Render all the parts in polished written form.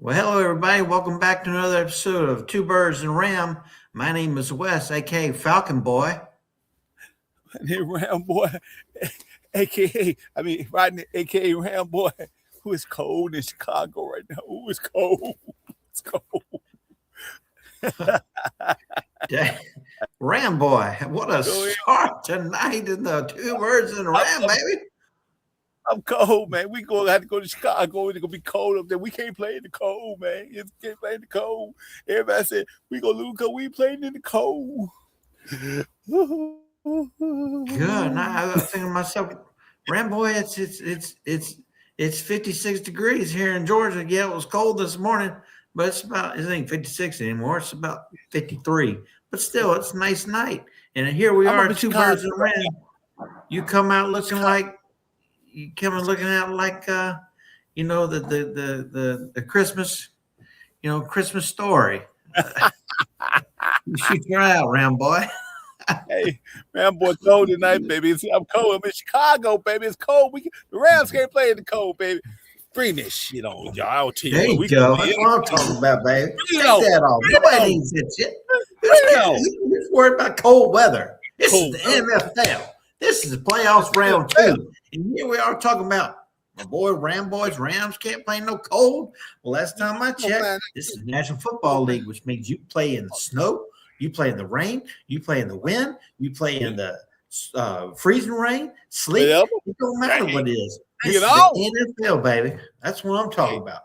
Well, hello, everybody. Welcome back to another episode of Two Birds and a Ram. My name is Wes, aka Falcon BoY. Ram Boy, aka Rodney, aka Ram Boy, who is cold in Chicago right now. Who is cold? It's cold. Ram Boy, what a Go ahead. start tonight in the Two Birds and a Ram, baby. I'm cold, man. We gonna have to go to Chicago. It's gonna be cold up there. We can't play in the cold, man. You can't play in the cold. Everybody said we gonna lose because we playing in the cold. Good. Now I was thinking to myself, Ram Boy, it's 56 degrees here in Georgia. Yeah, it was cold this morning, but it ain't 56 anymore. It's about 53. But still, it's a nice night. And here we are, Two Birds and a Ram. You come out looking like the Christmas, Christmas story. You shoot your eye out, Ram Boy. Hey, Ram Boy, cold tonight, baby. I'm cold. I'm in Chicago, baby. It's cold. The Rams can't play in the cold, baby. Bring this shit on, y'all. I'll tell you. There you go. That's what I'm talking about, baby. Take that off. Nobody needs that shit. Who's worried about cold weather? This is the NFL. This is the playoffs round 2. And here we are talking about my boy Ram Boys. Rams can't play no cold. Well, last time I checked, this is the National Football League, which means you play in the snow, you play in the rain, you play in the wind, you play in the freezing rain, sleet. It don't matter what it is. This is the NFL, baby. That's what I'm talking about.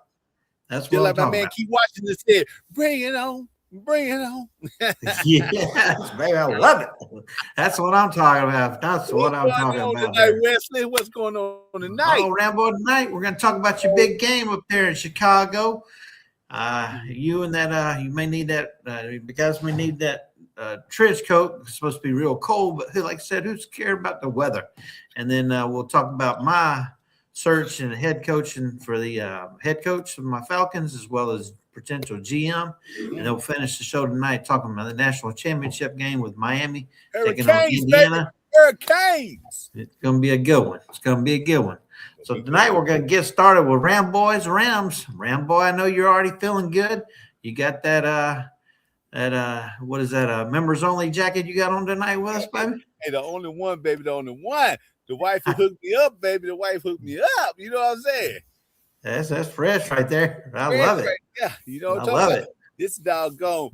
That's what I'm talking about. My man keep watching this here. Bring it on. Bring it on. Yes, baby. I love it. That's what I'm talking about. That's what I'm talking about. Tonight, Wesley, what's going on tonight? Oh, Rambo, tonight we're going to talk about your big game up there in Chicago. You may need that because we need that trench coat. It's supposed to be real cold, but like I said, who's cared about the weather? And then we'll talk about my search and head coaching for the head coach of my Falcons, as well as potential GM. And they'll finish the show tonight talking about the national championship game with Miami taking on Indiana. Hurricanes. It's going to be a good one. So tonight we're going to get started with Ram Boys Rams. Ram Boy, I know you're already feeling good. You got that what is that? Members only jacket you got on tonight with us, baby? Hey, the only one, baby. The only one. The wife who hooked me up, baby. The wife hooked me up. You know what I'm saying? That's fresh right there. I love it. Right. Yeah, you know what I'm talking about. This dog Al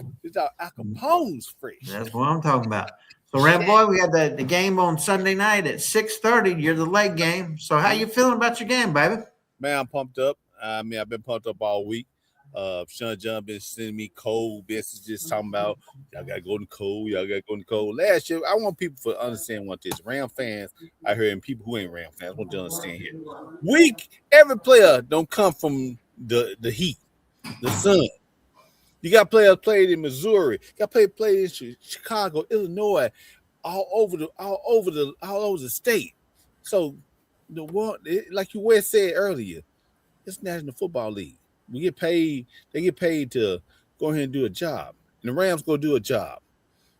Capone's fresh. That's what I'm talking about. So, Ram Boy, we had the game on Sunday night at 6:30. You're the late game. So, how you feeling about your game, baby? Man, I'm pumped up. I've been pumped up all week. Sean John been sending me cold messages talking about y'all gotta go in the cold. Last year, I want people to understand what this Ram fans I heard, and people who ain't Ram fans want to understand here. Every player don't come from the heat, the sun. You got players played in Missouri, you got played in Chicago, Illinois, all over the state. So the one, like you Wes said earlier, it's National Football League. We get paid. They get paid to go ahead and do a job. And the Rams go do a job.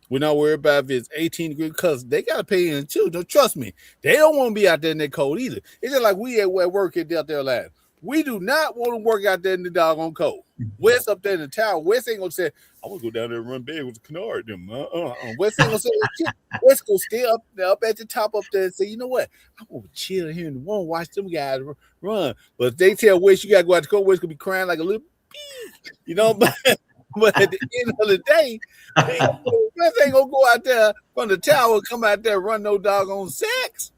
We're not worried about if it's 18 degrees because they got to pay in too. Don't trust me. They don't want to be out there in that cold either. It's just like we at work out there last. We do not want to work out there in the doggone cold. Wes up there in the tower. Wes ain't gonna say, "I want to go down there and run big with the Canard." Them. Wes ain't gonna say shit. Wes gonna stay up at the top up there and say, "You know what? I'm gonna chill here and won't watch them guys run." But if they tell Wes you gotta go out the cold, Wes gonna be crying like a little pee. You know, but at the end of the day, Wes ain't gonna go out there from the tower, come out there and run no doggone sacks.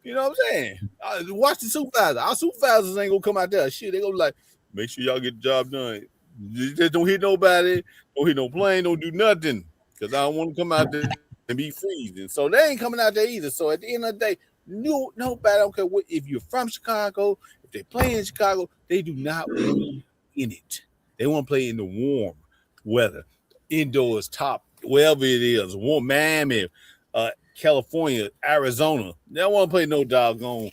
You know what I'm saying? Watch the supervisor. Our supervisors ain't gonna come out there. Shit, they gonna be like, make sure y'all get the job done. Just don't hit nobody. Don't hit no plane. Don't do nothing. Because I don't want to come out there and be freezing. So they ain't coming out there either. So at the end of the day, nobody, I don't care what, if you're from Chicago, if they play in Chicago, they do not want to be in it. They want to play in the warm weather. Indoors, top, wherever it is. Warm Miami, California, Arizona. They don't want to play no doggone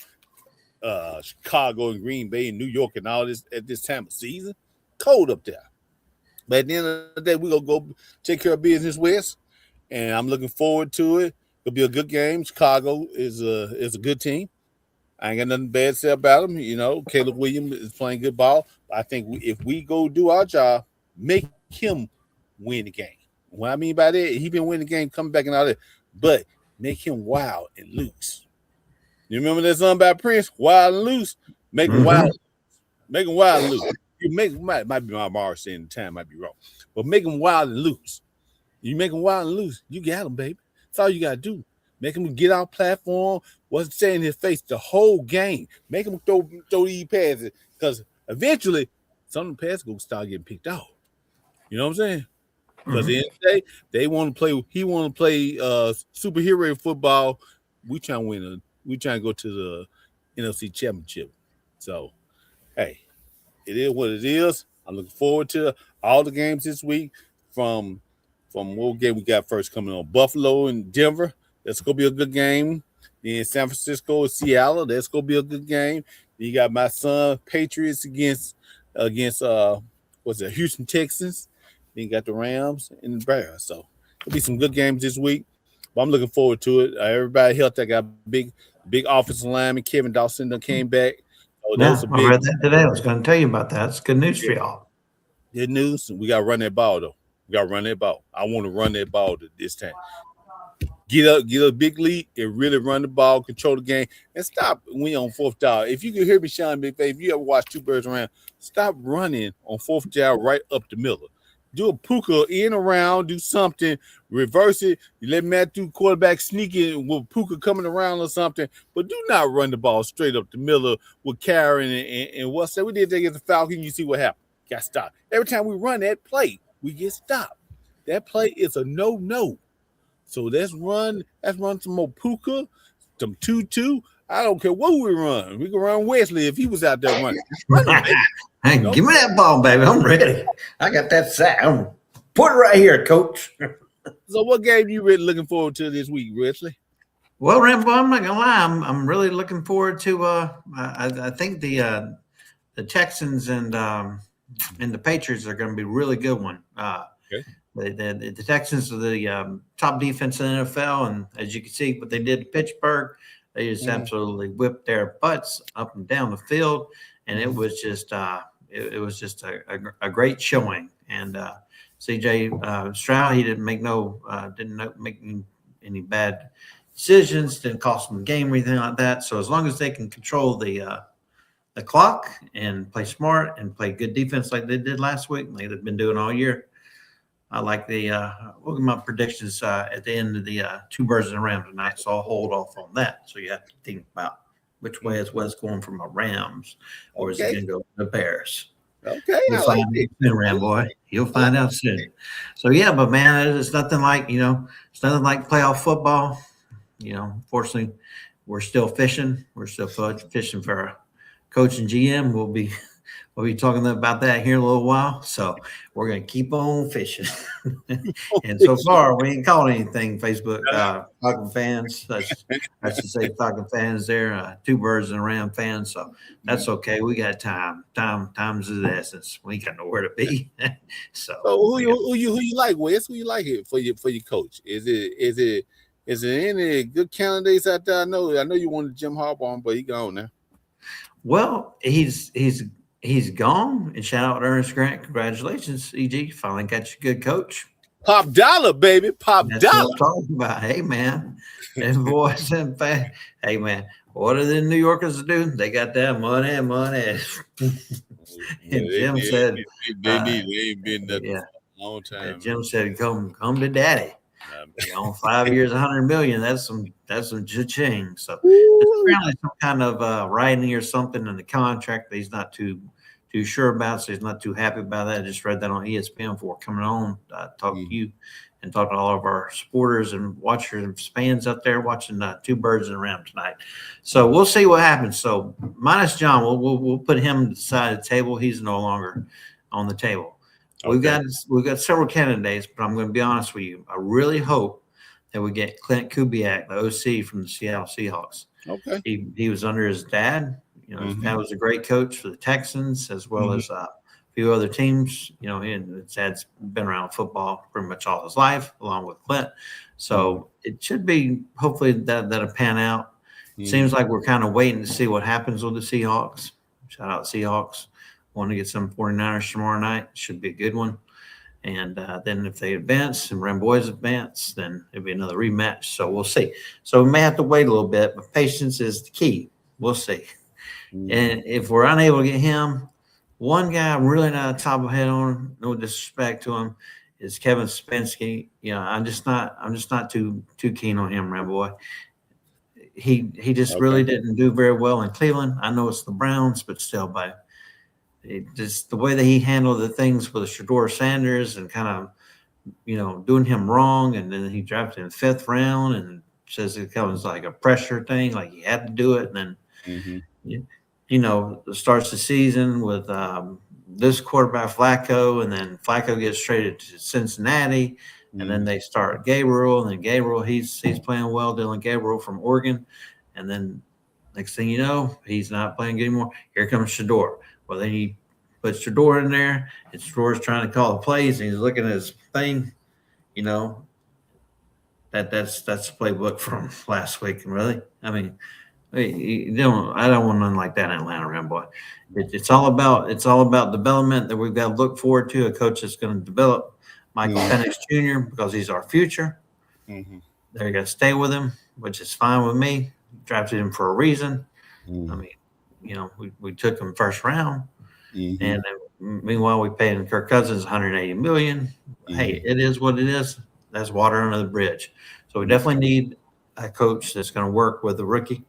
Chicago and Green Bay and New York and all this at this time of season. Cold up there. But at the end of the day, we're going to go take care of business, West. And I'm looking forward to it. It'll be a good game. Chicago is a good team. I ain't got nothing bad to say about him. Caleb Williams is playing good ball. I think if we go do our job, make him win the game. What I mean by that, he been winning the game, coming back and all that, but make him wild and loose. You remember that song by Prince, Wild and Loose? Make him wild. Make him wild and loose. You might be my bar saying the time might be wrong, but make him wild and loose. You make him wild and loose, you got him, baby. That's all you gotta do. Make him get on platform. What's saying in his face the whole game. Make him throw these passes because eventually some of the passes gonna start getting picked off. You know what I'm saying? Because the end of the day, they want to play. He want to play superhero football. We trying to win. We trying to go to the NFC Championship. So, hey, it is what it is. I'm looking forward to all the games this week. From what game we got first coming on? Buffalo and Denver. That's gonna be a good game. Then San Francisco and Seattle. That's gonna be a good game. Then you got my son Patriots against Houston Texans. Then you got the Rams and the Bears. So it'll be some good games this week. But I'm looking forward to it. Everybody healthy. I got big offensive lineman. Kevin Dawson done came back. So I read that today. I was going to tell you about that. It's good news for y'all. Good news. We got to run that ball, though. We got to run that ball. I want to run that ball this time. Get a big lead and really run the ball, control the game, and stop when on fourth down. If you can hear me, Sean Big Face, if you ever watch Two Birds Around, stop running on fourth down right up the middle. Do a Puka in around, do something, reverse it. You let Matthew quarterback sneak in with Puka coming around or something, but do not run the ball straight up the middle with Karen and what's that? We did that against the Falcon. You see what happened. Got stopped. Every time we run that play, we get stopped. That play is a no. So let's run some more Puka, some 2-2. I don't care what we run. We can run Wesley if he was out there running. Hey, give me that ball, baby. I'm ready. I got that sack. Put it right here, coach. So what game you really looking forward to this week, Wesley? Well, Rambo, I'm not gonna lie. I'm really looking forward to. I think the Texans and the Patriots are going to be a really good one. Okay. The Texans are the top defense in the NFL, and as you can see, what they did to Pittsburgh, they just absolutely whipped their butts up and down the field, and it was just a great showing. And C.J. Stroud, he didn't make any bad decisions, didn't cost them the game or anything like that. So as long as they can control the clock and play smart and play good defense like they did last week, like they've been doing all year. I like look at my predictions at the end of the Two Birds and a Ram tonight, so I'll hold off on that. So you have to think about which way is Wes going from my Rams, or is he going to go to the Bears? Okay, you'll find out soon, Ram boy. You'll find out soon. So yeah, but man, it's nothing like it's nothing like playoff football. Unfortunately, we're still fishing. We're still fishing for our coach and GM. We'll be talking about that here in a little while. So we're going to keep on fishing. And so far, we ain't caught anything, Facebook Falcon fans. I should say Falcon fans there, Two Birds and a Ram fans. So that's okay. We got time. Time's of the essence. We got nowhere to be. So who you like, Wes? Who you like it for your coach? Is it any good candidates out there? I know you wanted Jim Harbaugh, but he gone now. Well, he's gone. And shout out to Ernest Grant. Congratulations, EG. Finally got you a good coach. Pop dollar, baby. Pop That's dollar. What I'm talking about. Hey, man. Them boys and fans. Hey, man. What do the New Yorkers do? They got that money. And Jim said, they ain't been nothing for a long time. And Jim said, come to daddy. 5 years, 100 million. That's some cha-ching. So there's apparently some kind of writing or something in the contract that he's not too sure about. So he's not too happy about that. I just read that on ESPN before coming on. Talk to you and talk to all of our supporters and watchers and fans out there watching Two Birds and a Ram tonight. So we'll see what happens. So minus John, we'll put him to the side of the table. He's no longer on the table. Okay. We've got several candidates, but I'm going to be honest with you. I really hope that we get Clint Kubiak, the OC from the Seattle Seahawks. Okay. He was under his dad. His dad was a great coach for the Texans as well as a few other teams. And his dad's been around football pretty much all his life, along with Clint. So it should be hopefully that'll pan out. Seems like we're kind of waiting to see what happens with the Seahawks. Shout out Seahawks. Want to get some 49ers tomorrow night. Should be a good one. And then if they advance and Ramboys advance, then it'll be another rematch. So we'll see. So we may have to wait a little bit, but patience is the key. We'll see. And if we're unable to get him, one guy I'm really not top of head on, no disrespect to him, is Kevin Spensky. I'm just not too keen on him, Ramboy. He just really didn't do very well in Cleveland. I know it's the Browns, but still, by just the way that he handled the things with Shedeur Sanders and kind of, doing him wrong, and then he drafted in the 5th round and says it comes like a pressure thing, like he had to do it, and then starts the season with this quarterback Flacco, and then Flacco gets traded to Cincinnati. And then they start Gabriel, and then Gabriel, he's playing well, Dylan Gabriel from Oregon. And then next thing you know, he's not playing good anymore. Here comes Shedeur. Well, then he puts Shedeur in there, and Shedor's trying to call the plays, and he's looking at his thing. That's the playbook from last week. Really, I mean, I don't want nothing like that in Atlanta, Ramboy. It's all about development that we've got to look forward to. A coach that's going to develop Michael Penix Jr. because he's our future. They're going to stay with him, which is fine with me. Drafted him for a reason. I mean, we took him first round, and then, meanwhile we paid Kirk Cousins $180 million. Hey, it is what it is. That's water under the bridge. So we definitely need a coach that's going to work with the rookie.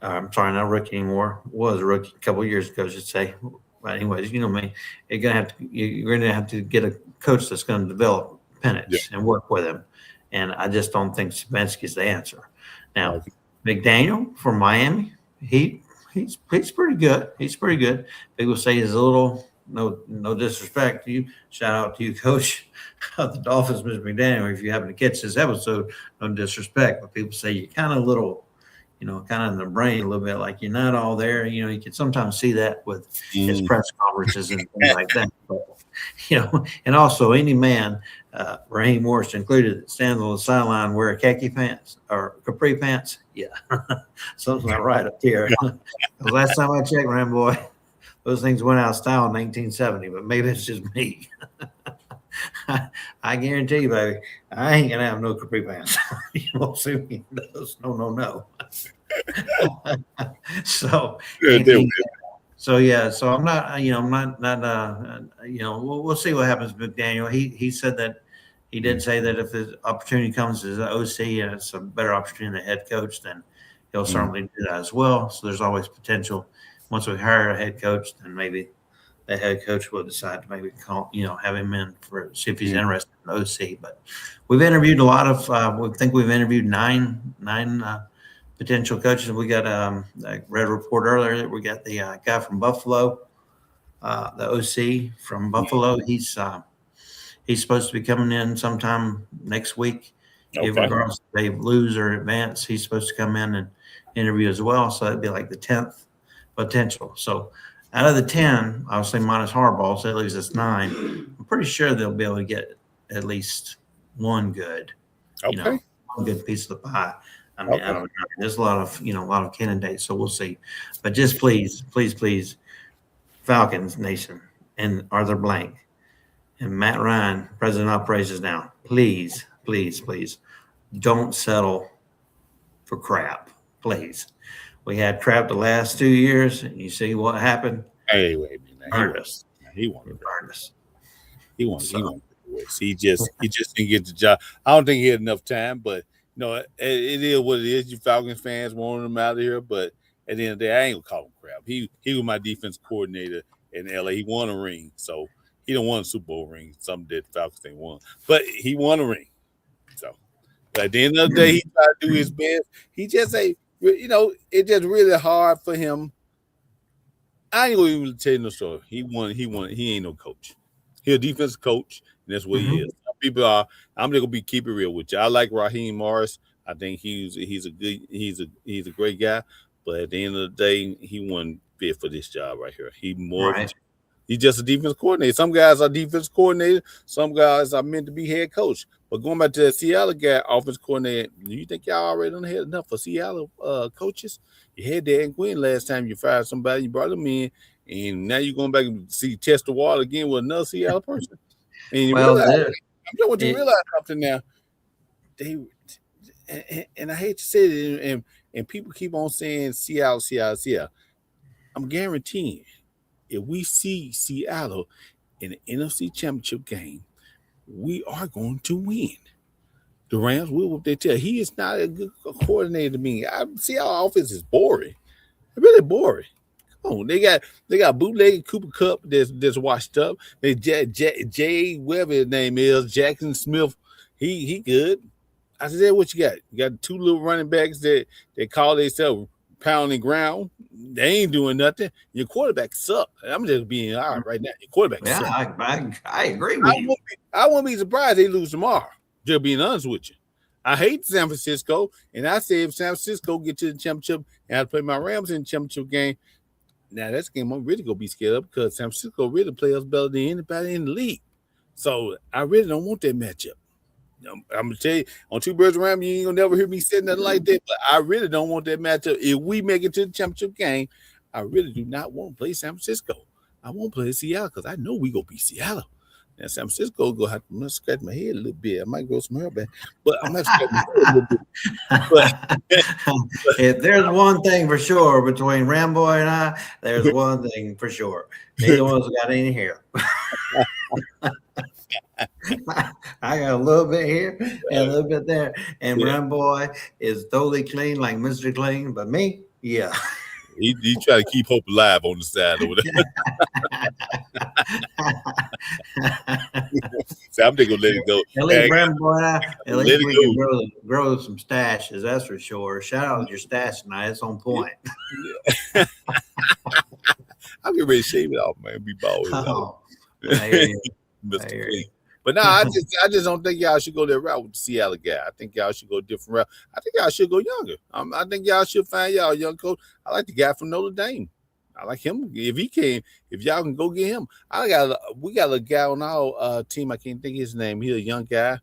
I'm sorry, not rookie anymore. Was a rookie a couple of years ago, I should say. But anyways, you're going to have to get a coach that's going to develop Penix and work with him. And I just don't think Stefanski's the answer. Now, McDaniel from Miami, he's pretty good. He's pretty good. People say he's a little no disrespect to you. Shout out to you, Coach of the Dolphins, Mr. McDaniel. If you happen to catch this episode, no disrespect, but people say you're kind of little. Kind of in the brain a little bit, like you're not all there. You can sometimes see that with his press conferences and things like that. But, and also any man, Raheem Morris included, that stands on the sideline wearing khaki pants or capri pants. Yeah, something's not right up here. The last time I checked, Ramboy, those things went out of style in 1970, but maybe it's just me. I guarantee you, baby, I ain't gonna have no capri pants. You won't see me in those. No. So I'm not. We'll see what happens with Daniel. He said that he did say that if the opportunity comes as an OC and it's a better opportunity than a head coach, then he'll certainly do that as well. So there's always potential. Once we hire a head coach, then maybe the head coach will decide to maybe have him in for see if he's interested in OC. But we've interviewed a lot of. We think we've interviewed nine potential coaches. We got I read a report earlier that we got the guy from Buffalo, the OC from Buffalo. He's supposed to be coming in sometime next week. If regardless if they lose or advance, he's supposed to come in and interview as well. So that'd be like the 10th potential. So out of the 10, obviously minus Harbaugh, so that leaves us 9. I'm pretty sure they'll be able to get at least one good, one good piece of the pie. I mean, I don't know. There's a lot of candidates, so we'll see. But just please, Falcons Nation and Arthur Blank and Matt Ryan, President of Operations now, please, don't settle for crap, please. We had crap the last 2 years, and you see what happened. Hey, wait a minute. Burned us. He wanted us. He just didn't get the job. I don't think he had enough time, but it is what it is. You Falcons fans wanted him out of here, but at the end of the day, I ain't gonna call him crap. He was my defense coordinator in LA. He won a ring, so he didn't won a Super Bowl ring. Something that the Falcons ain't won, but he won a ring. So, but at the end of the day, he tried to do his best. He just it's just really hard for him. I ain't gonna even tell you no story. He won. He ain't no coach. He's a defensive coach, and that's what he is. Some people are. I'm just gonna keep it real with you. I like Raheem Morris. I think he's a great guy. But at the end of the day, he wasn't fit for this job right here. He's just a defense coordinator. Some guys are defense coordinator. Some guys are meant to be head coach. But going back to the Seattle guy, offense coordinator, do you think y'all already done had enough for Seattle coaches? You had Dan Quinn last time you fired somebody, you brought them in, and now you're going back and test the water again with another Seattle person. And you Well, realize, I just want you to realize something now. And I hate to say it, and people keep on saying Seattle. I'm guaranteeing if we see Seattle in the NFC Championship game, we are going to win. The Rams will whoop their tail. He is not a good coordinator to me. I see our offense is boring. Really boring. Come on, they got bootleg Cooper Kupp that's washed up. They Jay whatever his name is, Jackson Smith. He good. I said, what you got? You got two little running backs that they call themselves pounding ground. They ain't doing nothing. Your quarterback suck. I'm just being all right now. Your quarterback suck. I agree with you. I won't be surprised they lose tomorrow. Just being honest with you. I hate San Francisco, and I say if San Francisco get to the championship and I play my Rams in the championship game, now that's game I'm really gonna be scared of because San Francisco really play us better than anybody in the league. So I really don't want that matchup. I'm gonna tell you, on Two Birds Around Me, you ain't gonna never hear me saying nothing like that. But I really don't want that matchup. If we make it to the championship game, I really do not want to play San Francisco. I won't play Seattle because I know we gonna beat Seattle. Now San Francisco gonna have to scratch my head a little bit. I might grow some hair back, but I'm not scratching my head a little bit. If there's one thing for sure between Ramboy and I, there's one thing for sure. Neither one of us got any hair. I got a little bit here and a little bit there. And Ramboy is totally clean, like Mr. Clean. But me, yeah. He try to keep hope alive on the side over there. So I'm just gonna let it go. At least Ramboy, at least we can grow some stashes, that's for sure. Shout out your stash tonight. It's on point. I'm getting ready to shave it off, man. Be bald. Mr. Clean. But no, I just don't think y'all should go that route with the Seattle guy. I think y'all should go a different route. I think y'all should go younger. I think y'all should find y'all a young coach. I like the guy from Notre Dame. I like him. If y'all can go get him. We got a guy on our team. I can't think of his name. He's a young guy.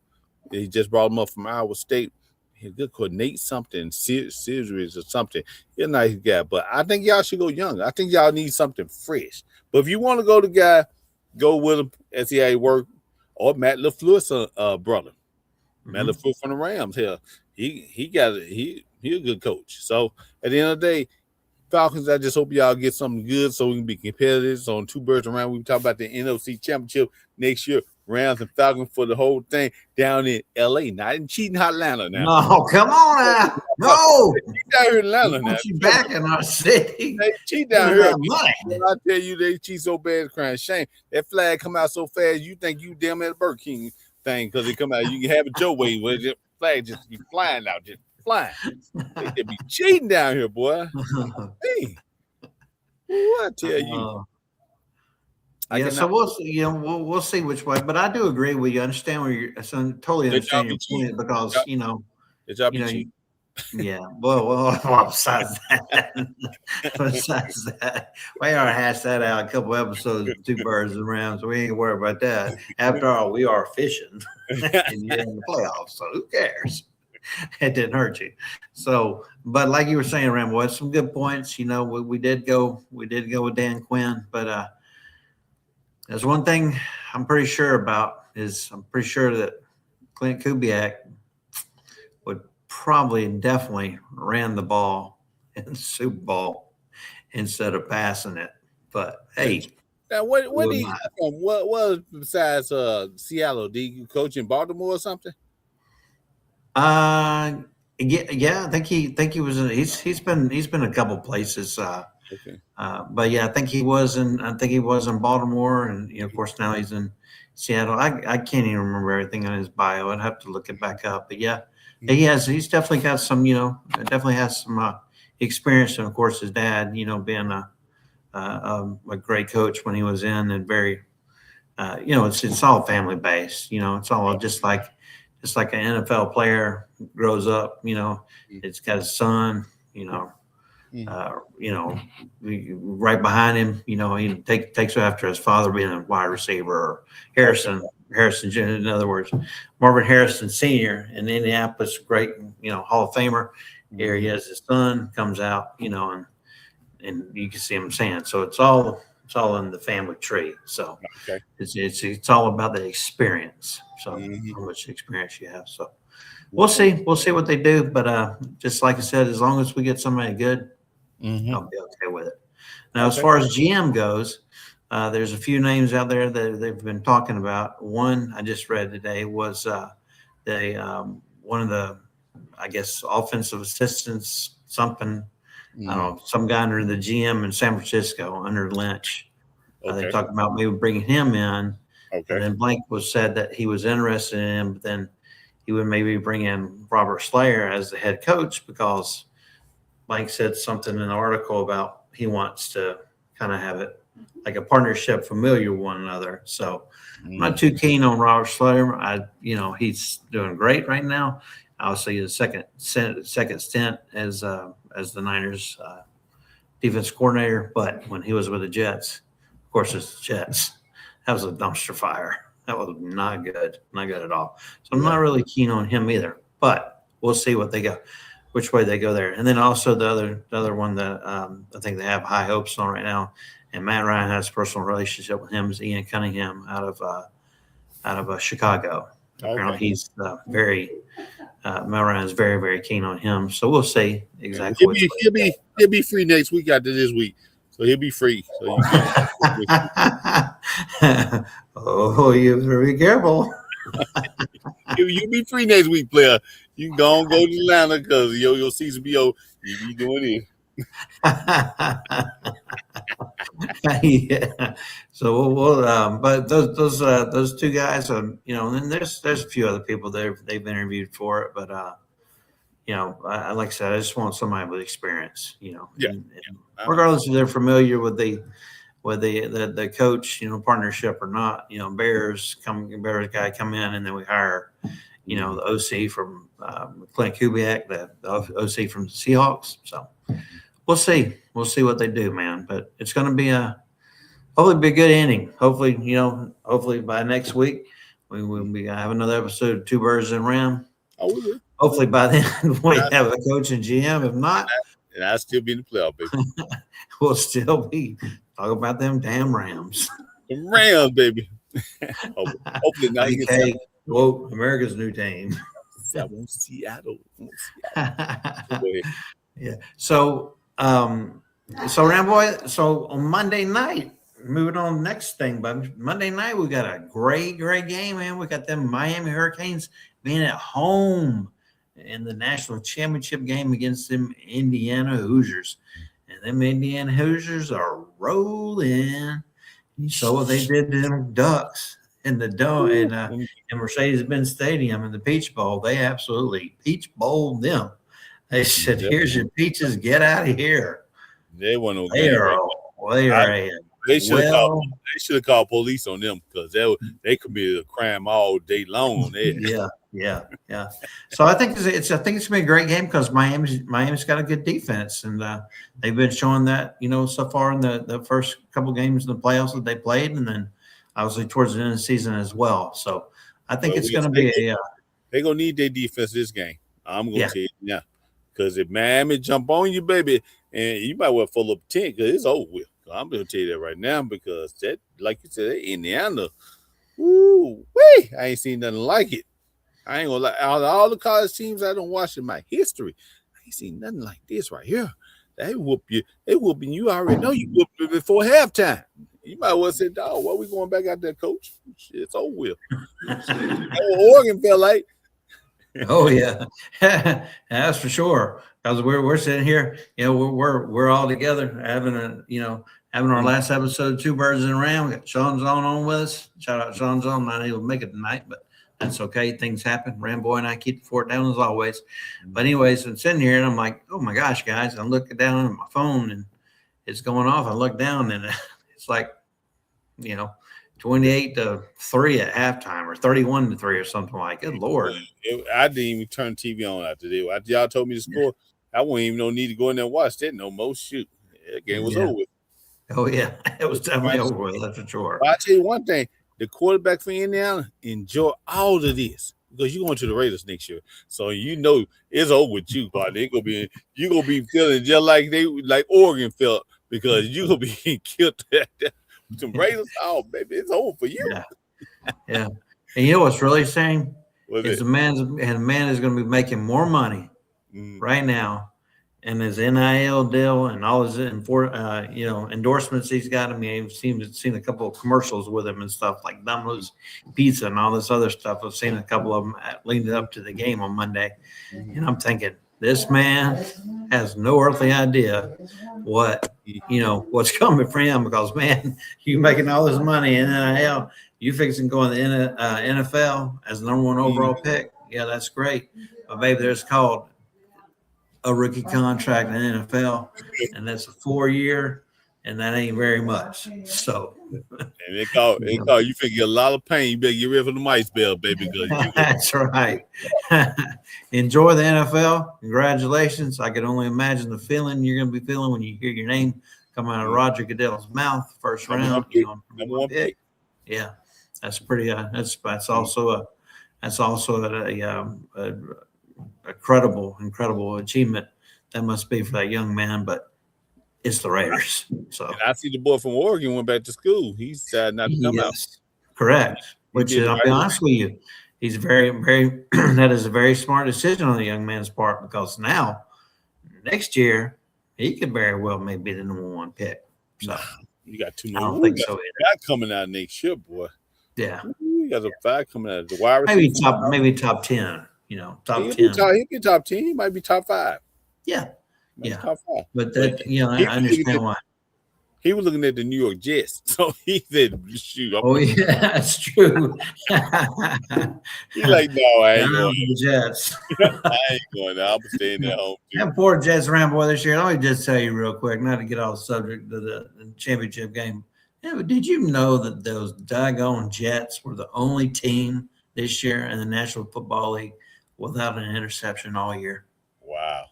He just brought him up from Iowa State. He's a good coach. Nate something, Series or something. He's a nice guy. But I think y'all should go younger. I think y'all need something fresh. But if you want to go the guy, go with him and see how he work. Or Matt LaFleur's brother. Matt LaFleur from the Rams here. He a good coach. So at the end of the day, Falcons, I just hope y'all get something good so we can be competitive. So on Two Birds Around, we talk about the NFC Championship next year. Rams and Falcons for the whole thing down in LA, not in cheating Atlanta now. No, come on now. No. Down here in Atlanta now. You back in our city. They cheat down here. I tell you, they cheat so bad, it's crying shame. That flag come out so fast, you think you damn at a Burger King thing because it come out. You can have a Joe way where the flag just be flying out, just flying. They be cheating down here, boy. Hey, what I tell you. Yeah, so we'll see. We'll see which way. But I do agree with you. I understand where you're. I totally understand your point because yeah. Well, besides that, we already hashed that out a couple episodes of Two Birds and Rams. So we ain't worried about that. After all, we are fishing and you're in the playoffs, so who cares? It didn't hurt you. So, but like you were saying, Rambo, it's some good points. We did go with Dan Quinn, but there's one thing I'm pretty sure about is I'm pretty sure that Clint Kubiak would probably and definitely ran the ball in the Super Bowl instead of passing it. But hey, now what besides Seattle? Did you coach in Baltimore or something? Yeah, I think he was. He's been a couple places. Okay. But yeah, I think he was in Baltimore, and of course now he's in Seattle. I can't even remember everything on his bio. I'd have to look it back up. But yeah, he's definitely got some. Definitely has some experience, and of course his dad. Being a great coach when he was in, and very. It's all family based. It's all just like an NFL player grows up. It's got a son. Right behind him, he takes after his father being a wide receiver. Or Harrison Harrison Jr. In other words, Marvin Harrison Sr. in Indianapolis, great, Hall of Famer. Here he has his son comes out, and you can see him saying, so it's all in the family tree. So Okay. it's all about the experience. So how much experience you have. So we'll see what they do. But just like I said, as long as we get somebody good, I'll be okay with it. Now, as far as GM goes, there's a few names out there that they've been talking about. One I just read today was one of the, I guess, offensive assistants, something. I don't know, some guy under the GM in San Francisco under Lynch. They talked about maybe bringing him in. Okay. And then Blank said that he was interested in him, but then he would maybe bring in Robert Slayer as the head coach because Blank said something in the article about he wants to kind of have it like a partnership, familiar with one another. So I'm not too keen on Robert Slayer. He's doing great right now. Obviously, his second stint as the Niners defense coordinator, but when he was with the Jets, of course, it's the Jets. That was a dumpster fire. That was not good at all. So I'm not really keen on him either. But we'll see what they go, which way they go there. And then also the other one that I think they have high hopes on right now, and Matt Ryan has a personal relationship with him, is Ian Cunningham out of Chicago. Okay. Apparently, he's very. Matt Ryan is very, very keen on him. So we'll see exactly. He'll be free next week after this week, so he'll be free. So you better be careful. You be free next week, player. You can go to Atlanta because your season be over. You be doing it. Yeah. So we'll but those two guys, and then there's a few other people they've interviewed for it, but like I said, I just want somebody with experience, and regardless if they're familiar with the coach, partnership or not. Bears guy come in, and then we hire, the OC from Clint Kubiak, the OC from the Seahawks. So we'll see what they do, man. But it's going to be hopefully be a good inning. Hopefully by next week we will have another episode of Two Birds and Ram. Oh, yeah. Hopefully by then we have a coach and GM. If not, and I'll still be in the playoff, baby. We'll still be talking about them damn Rams. The Rams, baby. Hopefully not. Okay. Well, America's new team. Seattle. Yeah. So Ram Boy. So on Monday night, moving on to the next thing, but Monday night we got a great game, man. We got them Miami Hurricanes being at home in the national championship game against them Indiana Hoosiers. And them Indiana Hoosiers are rolling. You saw what they did to them Ducks in the dome in Mercedes-Benz Stadium in the Peach Bowl. They absolutely Peach Bowled them. They said, "Here's your peaches. Get out of here." They want to. They should have called police on them because they committed a crime all day long. Yeah. So I think it's gonna be a great game because Miami's got a good defense, and they've been showing that so far in the first couple games in the playoffs that they played, and then obviously towards the end of the season as well. So I think it's going to be they're gonna need their defense this game. I'm gonna tell you now, because if Miami jump on you, baby, and you might well follow up 10 because it's over with. I'm going to tell you that right now because that, like you said, Indiana, I ain't seen nothing like it. I ain't gonna lie. Out of all the college teams I don't watch in my history, I ain't seen nothing like this right here. They whoop you. They whooping you. I already know you whooped it before halftime. You might well say, "Dog, what we going back out there, coach? Shit, it's over with." That's what Oregon felt like. Oh yeah, that's for sure. Because we're sitting here, we're all together having our last episode of Two Birds and a Ram. We got Sean Zone on with us. Shout out Sean Zone. Not able to make it tonight, but that's okay. Things happen. Ram Boy and I keep the fort down as always. But anyways, I'm sitting here and I'm like, oh my gosh, guys! I'm looking down at my phone and it's going off. I look down and it's like, 28-3 at halftime or 31-3 or something like. Good Lord! I didn't even turn TV on after that. After y'all told me to score, I wouldn't even no need to go in there and watch that no more. Shoot, that game was over with. Oh yeah, it was definitely over with. That's for sure. But I tell you one thing. the quarterback for Indiana, enjoy all of this because you're going to the Raiders next year. So you know it's over with you, partner. You're gonna be feeling just like Oregon felt because you're gonna be killed with some Raiders. Oh, baby, it's over for you. Yeah. Yeah. And you know what's really saying What's is it? the man is going to be making more money right now, and his NIL deal and all his endorsements he's got. I mean, I've seen a couple of commercials with him and stuff like Domino's Pizza and all this other stuff. I've seen a couple of them leading up to the game on Monday, and I'm thinking this man has no earthly idea what's coming for him because man, you making all this money in NIL. You fixing going to the NFL as the number one overall pick. Yeah, that's great. But baby, there's called a rookie contract in the NFL, and that's a 4-year, and that ain't very much. So, and it call you finna get a lot of pain. You better get rid of the mice bell, baby. That's right. Enjoy the NFL. Congratulations. I can only imagine the feeling you're going to be feeling when you hear your name come out of Roger Goodell's mouth, first round. Number one pick. Yeah, that's pretty. That's also a incredible achievement that must be for that young man. But it's the Raiders. So and I see the boy from Oregon went back to school. He decided not to come out. Correct. Which is, I'll be honest with you, he's very, very. That is a very smart decision on the young man's part because now, next year, he could very well maybe be the number one pick. So you got two. I don't think so either. Coming out next year, boy. Yeah, you got a five coming out of the wide receiver. Maybe top 10. Top 10. He'll be top 10. He might be top 5. Yeah, top 5. But that I understand why. He was looking at the New York Jets, so he said, "Shoot." Yeah, that's true. He's like, "No, I ain't going to the Jets. I ain't going. I'm staying at home." That poor Jets Rambo this year. Let me just tell you real quick, not to get off subject to the championship game. Yeah, but did you know that those daggone Jets were the only team this year in the National Football League without an interception all year? Wow.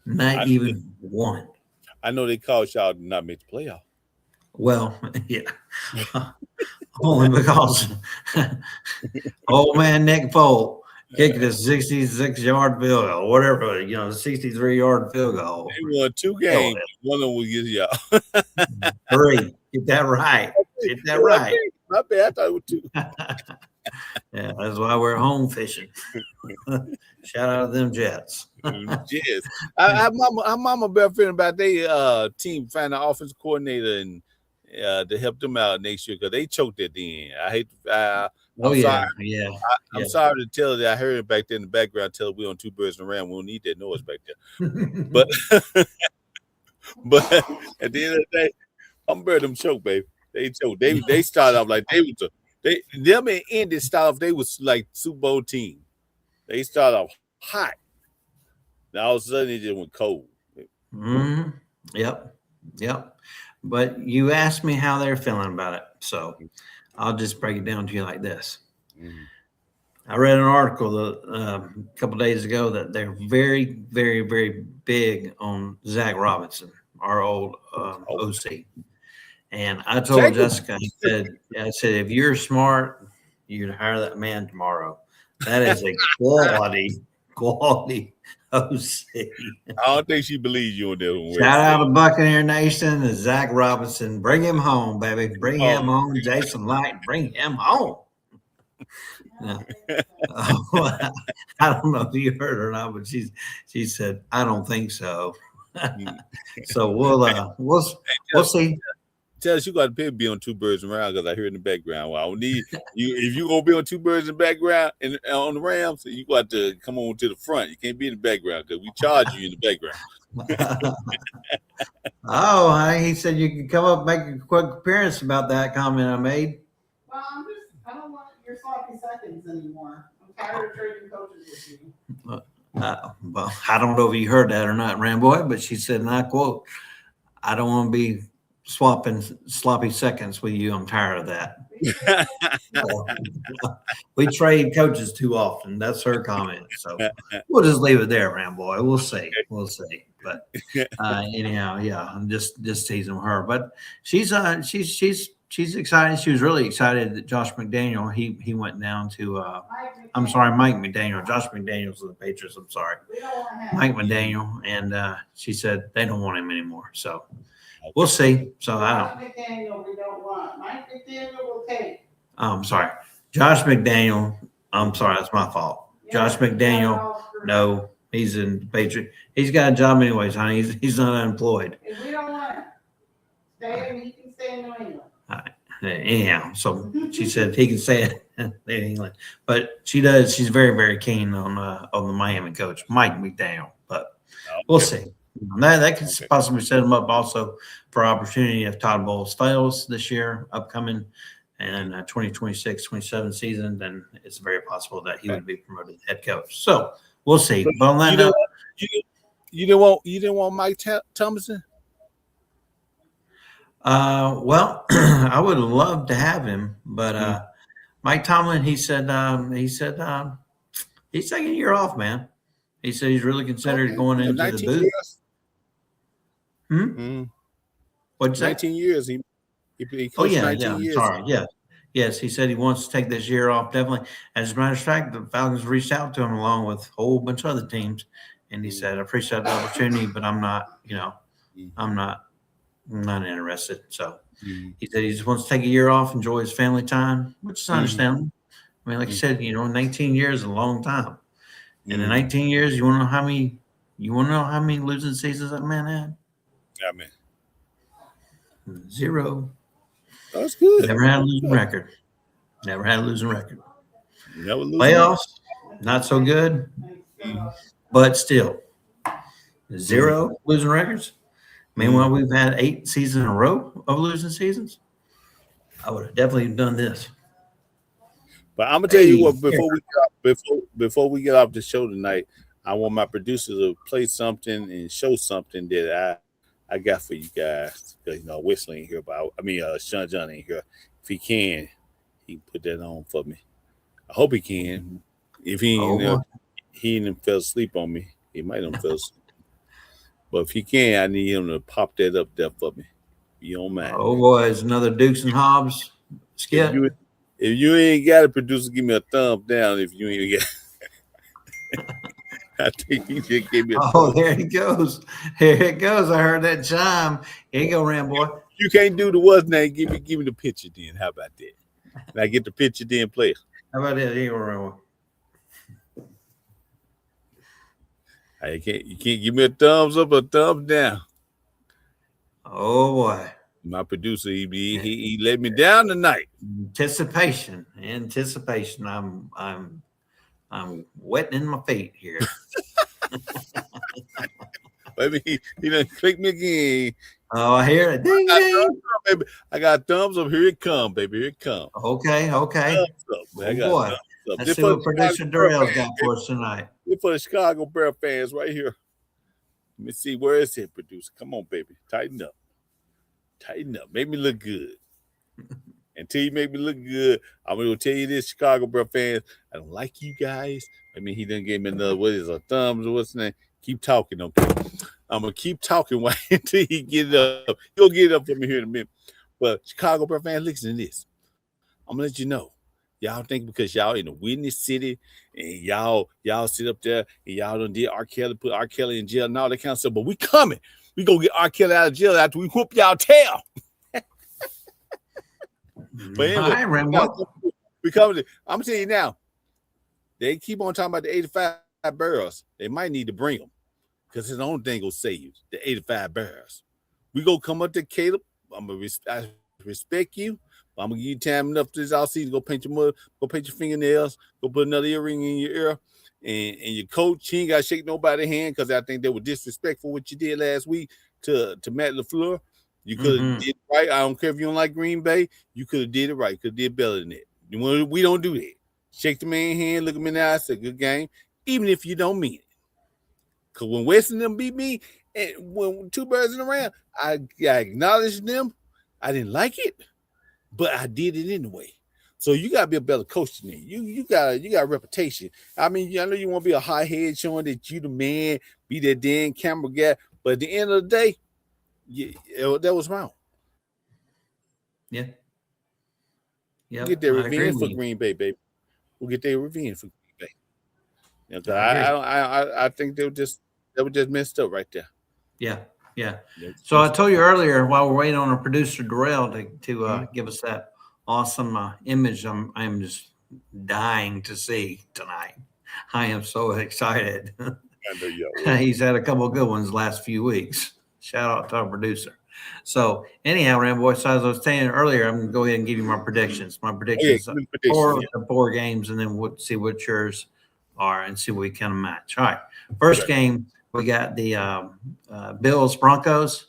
Not even one. I know they called y'all to not make the playoff. Well, yeah. Only because old man Nick Folk kicked a 66-yard field goal, whatever, 63-yard field goal. They won 2 games. One of them will get y'all. 3. Get that right. Get that right. Not bad. I thought it was 2. Yeah, that's why we're home fishing. Shout out to them Jets. Yes. Our mama been feeling about their team finding an offensive coordinator and to help them out next year because they choked at the end. I hate I'm sorry to tell you, I heard it back there in the background tell we on Two Birds and a Ram. We don't need that noise back there. but at the end of the day, I'm bird them choke, baby. They choked. They started off like them and Indy started off, they was like Super Bowl team. They started off hot. Now all of a sudden it just went cold. Mm-hmm. Yep. But you asked me how they're feeling about it. So I'll just break it down to you like this. Mm-hmm. I read an article a couple of days ago that they're very, very, very big on Zach Robinson, our old OC. And I told Jessica, I said, if you're smart, you'd hire that man tomorrow. That is a quality OC. I don't think she believes you on that one. Shout out to Buccaneer Nation and Zach Robinson. Bring him home, baby. Bring him home. Jason Light, bring him home. Now, I don't know if you heard her or not, but she said, I don't think so. So we'll see. Tell us you got to be on Two Birds and Round because I hear in the background. Well, I don't need you. If you gonna be on Two Birds in the background and on the Rams, you got to come on to the front. You can't be in the background because we charge you in the background. He said you could come up and make a quick appearance about that comment I made. Well, I don't want your sloppy seconds anymore. I'm tired of trading coaches with you. Well, I don't know if you heard that or not, Ramboy, but she said, and I quote, I don't want to be swapping sloppy seconds with you. I'm tired of that. We trade coaches too often. That's her comment. So we'll just leave it there, Ramboy. We'll see. But anyhow, yeah, I'm just teasing her. But she's she's excited. She was really excited that Josh McDaniel he went down to. I'm sorry, Mike McDaniel. Josh McDaniel's of the Patriots. I'm sorry, Mike McDaniel, and she said they don't want him anymore. So we'll see. So I don't. McDaniel, we don't want. Mike McDaniel will take. I'm sorry, Josh McDaniel. I'm sorry, that's my fault. Josh McDaniel. No, he's in Patriot. He's got a job anyways, honey. He's not unemployed. If we don't want him, he can stay in New England. Anyhow, so she said he can say it in England, but she does. She's very, very keen on the Miami coach, Mike McDaniel. But we'll see. That could possibly set him up also for opportunity if Todd Bowles fails this year, upcoming and 2026-27 season. Then it's very possible that he would be promoted head coach. So we'll see. But on that note, you didn't want Mike Thompson. Well, I would love to have him, but Mike Tomlin, he said he's taking a year off, man. He said he's really considered going into the booth. What'd you say? 19 years. He coached 19 years. Sorry, yeah. Yes, he said he wants to take this year off, definitely. As a matter of fact, the Falcons reached out to him along with a whole bunch of other teams, and he said, I appreciate the opportunity, but I'm not interested. So he said he just wants to take a year off, enjoy his family time, which is understandable. I mean, like you said, 19 years is a long time. And in 19 years, you want to know how many losing seasons that man had? Yeah, man. 0. That's good. Never had a losing record. Never losing. Playoffs, not so good. But still, 0 losing records. Meanwhile, we've had 8 seasons in a row of losing seasons. I would have definitely done this. But I'm gonna tell you what, before we get off the show tonight, I want my producer to play something and show something that I got for you guys. Because Whistler ain't here, but Sean John ain't here. If he can put that on for me. I hope he can. If he ain't fell asleep on me, he might have fell asleep. But if he can, I need him to pop that up there for me. You don't mind. Oh boy, it's another Dukes and Hobbs skit. If you ain't got a producer, give me a thumbs down. If you ain't got, I think he just gave me a thumbs. There it goes. Here it goes. I heard that chime. Here you go, Ramboy. You can't do the what's name. Give me the picture then. How about that? And I get the picture then play. How about that? Here you go, Ramboy. You can't give me a thumbs up or a thumbs down. Oh boy. My producer, he let me down tonight. Anticipation. I'm wetting my feet here. Baby, he done click me again. Oh, I hear it. Ding, ding. Baby. I got thumbs up. Here it come, baby. Here it come. Okay. Thumbs up. Oh, boy. Let's see what producer Darrell's got for us tonight. This for the Chicago Bear fans right here. Let me see. Where is it, producer? Come on, baby. Tighten up. Make me look good. Until you make me look good, I'm going to tell you this, Chicago Bear fans. I don't like you guys. He done gave me another, a thumbs or what's the name? Keep talking, okay? I'm going to keep talking until he get it up. He'll get it up for me here in a minute. But Chicago Bear fans, listen to this. I'm going to let you know. Y'all think because y'all in the Witness City and y'all sit up there and y'all done did R. Kelly, put R. Kelly in jail and all that kind of stuff. But we coming. We gonna get R. Kelly out of jail after we whoop y'all tail. But anyway, we coming. I'm gonna tell you now. They keep on talking about the 85 barrels. They might need to bring them because it's the only thing gonna save you. The 85 barrels. We gonna come up to Caleb. I respect you. I'm gonna give you time enough this all season. Go paint your fingernails. Go put another earring in your ear. And your coach, he ain't got to shake nobody's hand because I think they were disrespectful what you did last week to Matt LaFleur. You could have did it right. I don't care if you don't like Green Bay. You could have did it right. Could have did better than that. We don't do that. Shake the man's hand, look him in the eye, say good game, even if you don't mean it. Because when West and them beat me, and when 2 birds in a round, I acknowledged them. I didn't like it, but I did it anyway. So you gotta be a better coach than me. You got a reputation. I know you want to be a high head showing that you the man, be that damn camera guy, but at the end of the day, that was wrong. Yeah. We'll get their revenge for Green Bay, baby. We'll get their revenge for Green Bay. You know, I think they were just messed up right there. Yeah. So I told you earlier, while we're waiting on our producer Darrell to give us that awesome image, I'm just dying to see tonight. I am so excited. I know you are. He's had a couple of good ones the last few weeks. Shout out to our producer. So anyhow, Ramboy, so as I was saying earlier, I'm gonna go ahead and give you my predictions. My predictions for the 4 games, and then we'll see what yours are and see what we can match. All right. First game, we got the Bills Broncos.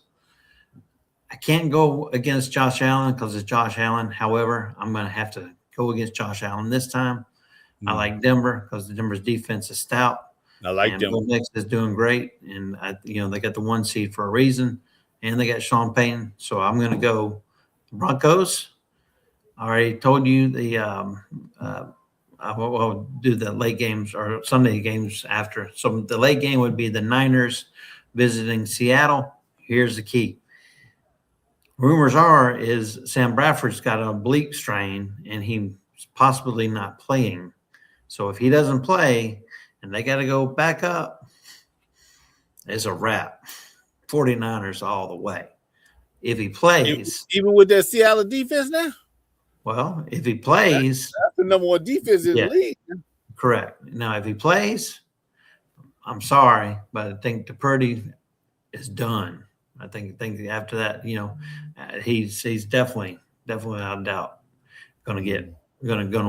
I can't go against Josh Allen because it's Josh Allen. However, I'm going to have to go against Josh Allen this time. I like Denver because the Denver's defense is stout. I like Denver. Bo Nix is doing great, and they got the 1 seed for a reason, and they got Sean Payton. So I'm going to go Broncos. I already told you I'll do the late games or Sunday games after. So the late game would be the Niners visiting Seattle. Here's the key. Rumors is Sam Bradford's got an oblique strain and he's possibly not playing. So if he doesn't play and they got to go back up, it's a wrap. 49ers all the way. If he plays. Even with that Seattle defense now? Well, if he plays, that's the number 1 defense in the league. Correct. Now, if he plays, I'm sorry, but I think Purdy is done. I think after that, he's definitely without doubt going to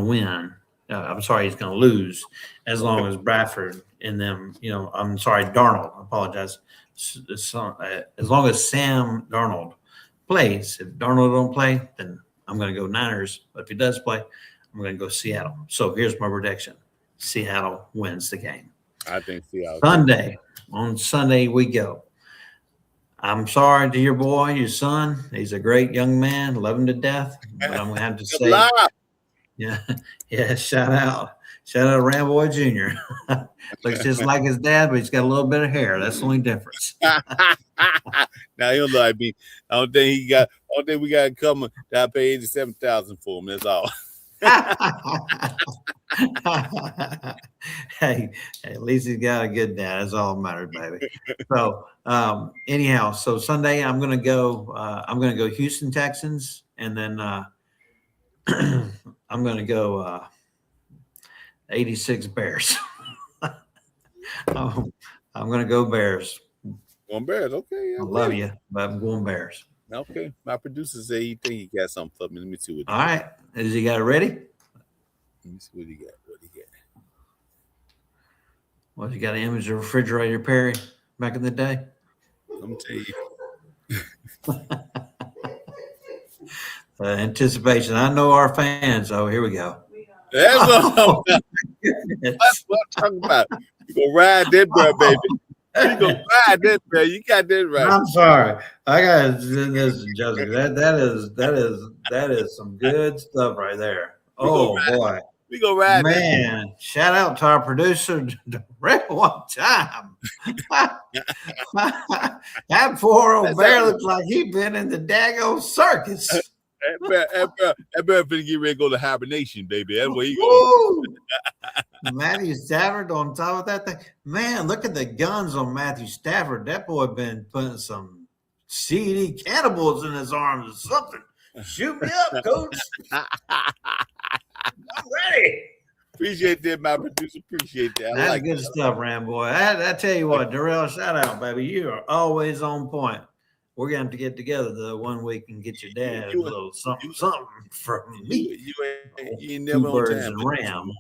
win. I'm sorry, he's going to lose as long as Bradford and them. I'm sorry, Darnold. I apologize. As long as Sam Darnold plays, if Darnold don't play, then I'm going to go Niners, but if he does play, I'm going to go Seattle. So here's my prediction. Seattle wins the game. I think Seattle. On Sunday we go. I'm sorry to your boy, your son. He's a great young man. Love him to death. But I'm going to have to say, shout out Ramboy Jr. Looks just like his dad, but he's got a little bit of hair. That's the only difference. Now he'll like me. I don't think we got to come. I pay $87,000 for him. That's all. Hey, at least he's got a good dad. That's all that matters, baby. So anyhow, so Sunday I'm gonna go Houston Texans, and then I'm gonna go 86 Bears. I'm gonna go Bears. Going Bears, okay. I love you, but I'm going Bears. Okay. My producer say he think he got something for me. Let me see what. All right. Has he got it ready? Let me see what he got. Well, you got an image of Refrigerator Perry back in the day? Let me tell you. Anticipation. I know our fans, so here we go. That's what I'm talking about. You gonna ride that bird, baby. You gonna ride that bird. You got that right. I'm sorry. I got this, Joseph. That is some good stuff right there. Oh boy. We go ride. Man, shout out to our producer one time. That poor old bear looks like he been in the daggone circus. That bear finna get ready to go to hibernation, baby. That's where he goes. Matthew Stafford on top of that thing. Man, look at the guns on Matthew Stafford. That boy been putting some CD cannibals in his arms or something. Shoot me up, coach. I'm ready. Appreciate that, my producer. Appreciate that. That's good stuff, Ramboy. I tell you what, Darrell, shout out, baby. You are always on point. We're going to have to get together the 1 week and get your dad a little something from me. You ain't never 2 birds and ram.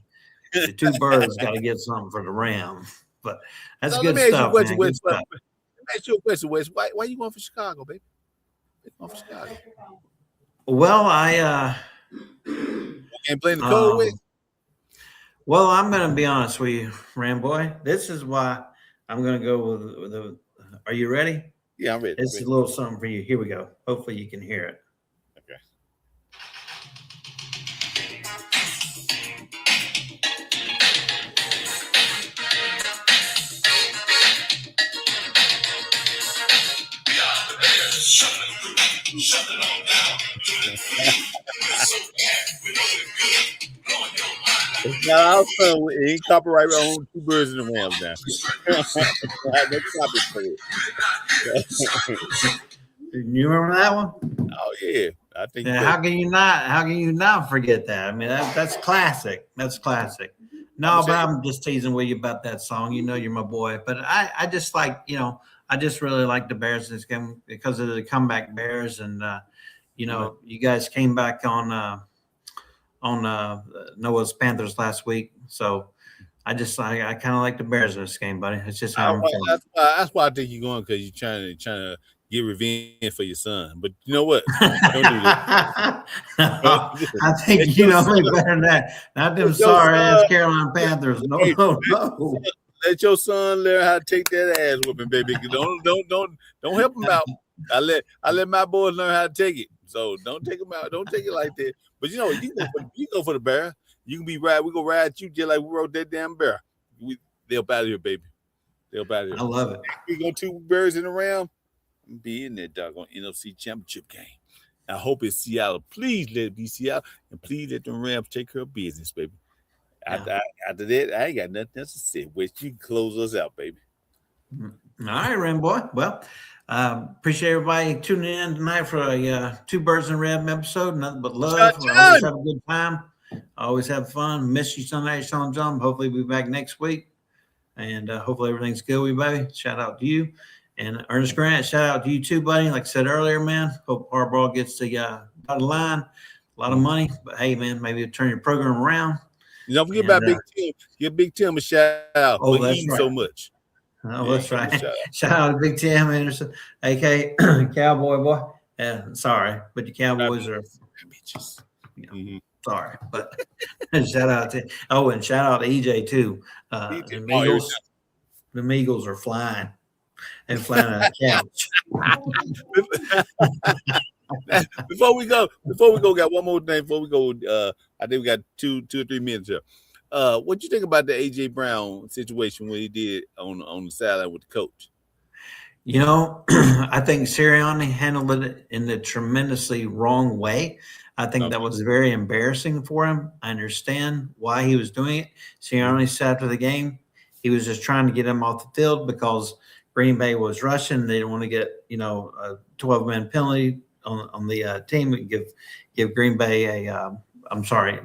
The 2 birds got to get something for the ram. But that's good stuff, man. Good stuff. Let me ask you a question, Wes. Why you going for Chicago, baby? Going for Chicago? Well, and playing the cold with. Well, I'm going to be honest with you, Ramboy. This is why I'm going to go with the. Are you ready? Yeah, I'm ready. This is a little something for you. Here we go. Hopefully you can hear it. Okay. We are the Bears, shuffling through. It's not our son. It ain't copyright on Two Birds in the Rams now. No copy for it. You remember that one? Oh yeah, I think. Yeah, how can you not? How can you not forget that? I mean, that's classic. That's classic. No, but I'm just teasing with you about that song. You know, you're my boy. But I just like, I just really like the Bears this game because of the comeback Bears, and you guys came back on Noah's Panthers last week, so I kind of like the Bears in this game, buddy. It's just how I'm feeling. That's why I think you're going, because you're trying to get revenge for your son. But you know what? Don't do that. I think you know me better than that. Not them sorry ass Carolina Panthers. No. Let your son learn how to take that ass whooping, baby. Don't help him out. I let my boys learn how to take it. So don't take them out. Don't take it like that. But you go for the Bear. You can be right. We go ride you just like we rode that damn bear. They'll up out of here, baby. They'll up out of here. I love it. We go 2 Bears in the round. Be in that doggone NFC Championship game. I hope it's Seattle. Please let it be Seattle, and please let the Rams take care of business, baby. Yeah. After that, I ain't got nothing else to say. Which you can close us out, baby. All right, Ram boy. Well, appreciate everybody tuning in tonight for a Two Birds in Ram episode. Nothing but love. Always have a good time. Always have fun. Miss you Sunday, Sean John. Hopefully we'll be back next week. And hopefully everything's good with you, baby. Shout out to you. And Ernest Grant, shout out to you too, buddy. Like I said earlier, man, hope Harbaugh gets the bottom line. A lot of money. But, hey, man, maybe turn your program around. Don't forget about Big Tim. Give Big Tim a shout out for eating so much. Oh, that's right. Shout out to Big Tim Anderson, a.k.a. Cowboy Boy. Sorry, but the Cowboys are bitches. Sorry, but shout out to and shout out to EJ too. The Eagles are flying and flying on the couch. Before we go, got one more thing. Before we go, I think we got two or 3 minutes here. What you think about the AJ Brown situation, what he did on the sideline with the coach? I think Sirianni handled it in a tremendously wrong way. I think that was very embarrassing for him. I understand why he was doing it. Sirianni said after the game, he was just trying to get him off the field because Green Bay was rushing. They didn't want to get, a 12-man penalty on the team and give Green Bay I'm sorry.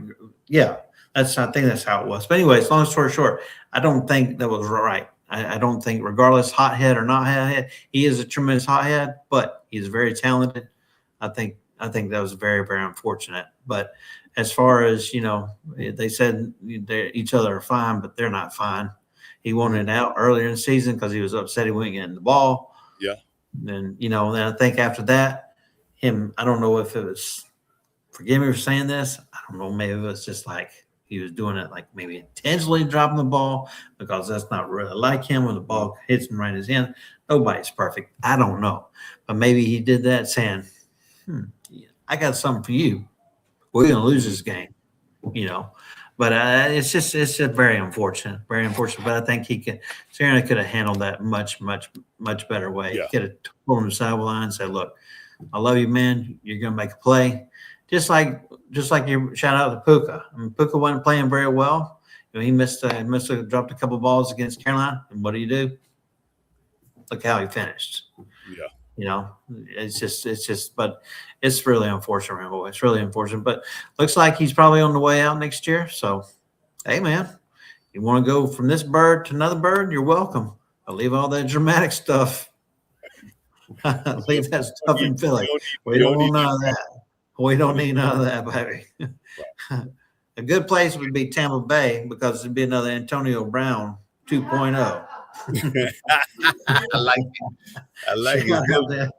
Yeah, I think that's how it was. But anyways, long story short, I don't think that was right. I don't think, regardless, hothead or not hothead, he is a tremendous hothead, but he's very talented. I think that was very, very unfortunate. But as far as, they said each other are fine, but they're not fine. He wanted out earlier in the season because he was upset he wasn't getting the ball. Yeah. Then, then I think after that, I don't know if it was, forgive me for saying this, I don't know, maybe it was just like he was doing it like maybe intentionally dropping the ball because that's not really like him when the ball hits him right in his hand. Nobody's perfect. I don't know. But maybe he did that saying, I got something for you. We're going to lose this game, But it's just very unfortunate, very unfortunate. But I think Sirianni could have handled that much, much, much better way. Yeah. He could have pulled him to the sideline and said, "Look, I love you, man. You're going to make a play." Just like your shout out to Puka. I mean, Puka wasn't playing very well. He dropped a couple of balls against Carolina. And what do? Look how he finished. Yeah. It's just, but it's really unfortunate, boy. It's really unfortunate. But looks like he's probably on the way out next year. So, hey, man, you want to go from this bird to another bird? You're welcome. I'll leave all that dramatic stuff. Leave that stuff in Philly. We don't want none of that. We don't need none of that, baby. A good place would be Tampa Bay because it'd be another Antonio Brown 2.0. I like it.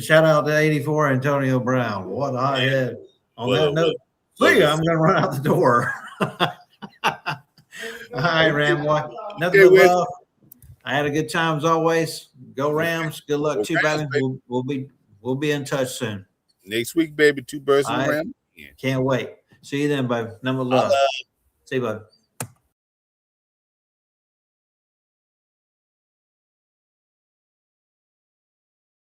Shout out to 84 Antonio Brown. What a hothead. On that note, see ya. I'm going to run out the door. All right, Ram boy. Nothing but love. I had a good time as always. Go Rams. Good luck to you, baby. We'll be in touch soon. Next week, baby. 2 Birds in the Ram. Can't wait. See you then, baby. Nothing but love. See you, baby.